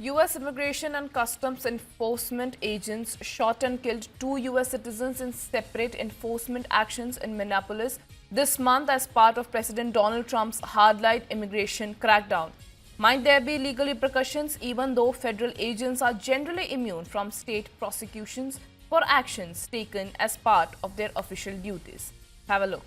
U.S. Immigration and Customs Enforcement agents shot and killed 2 U.S. citizens in separate enforcement actions in Minneapolis this month as part of President Donald Trump's hardline immigration crackdown. Might there be legal repercussions even though federal agents are generally immune from state prosecutions for actions taken as part of their official duties? Have a look.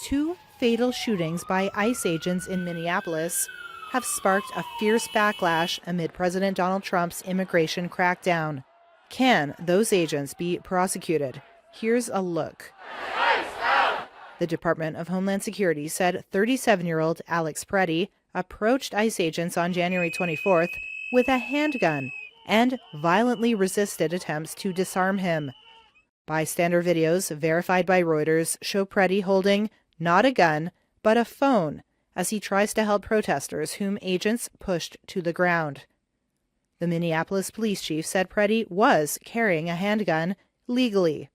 Two fatal shootings by ICE agents in Minneapolis have sparked a fierce backlash amid President Donald Trump's immigration crackdown. Can those agents be prosecuted? Here's a look. The Department of Homeland Security said 37-year-old Alex Preddy approached ICE agents on January 24th with a handgun and violently resisted attempts to disarm him. Bystander videos verified by Reuters show Preddy holding not a gun, but a phone as he tries to help protesters whom agents pushed to the ground. The Minneapolis police chief said Preddy was carrying a handgun legally.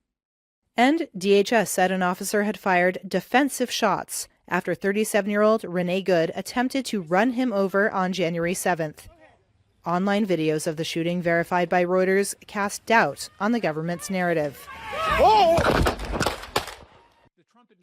And DHS said an officer had fired defensive shots after 37-year-old Renee Good attempted to run him over on January 7th. Online videos of the shooting verified by Reuters cast doubt on the government's narrative.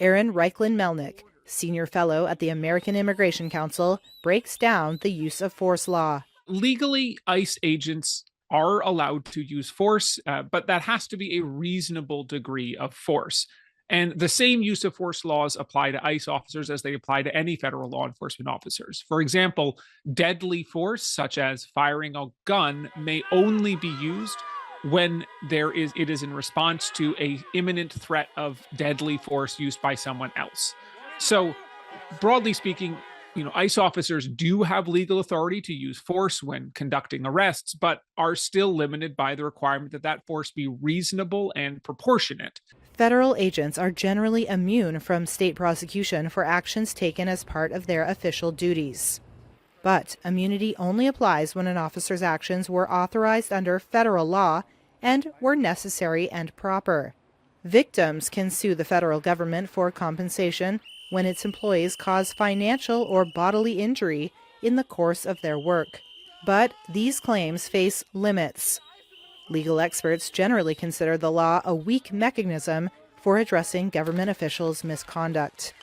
Aaron Reichlin-Melnick, senior fellow at the American Immigration Council, breaks down the use of force law. Legally, ICE agents are allowed to use force, but that has to be a reasonable degree of force. And the same use of force laws apply to ICE officers as they apply to any federal law enforcement officers. For example, deadly force, such as firing a gun, may only be used when it is in response to an imminent threat of deadly force used by someone else. So, broadly speaking, ICE officers do have legal authority to use force when conducting arrests, but are still limited by the requirement that that force be reasonable and proportionate. Federal agents are generally immune from state prosecution for actions taken as part of their official duties. But immunity only applies when an officer's actions were authorized under federal law and were necessary and proper. Victims can sue the federal government for compensation when its employees cause financial or bodily injury in the course of their work. But these claims face limits. Legal experts generally consider the law a weak mechanism for addressing government officials' misconduct.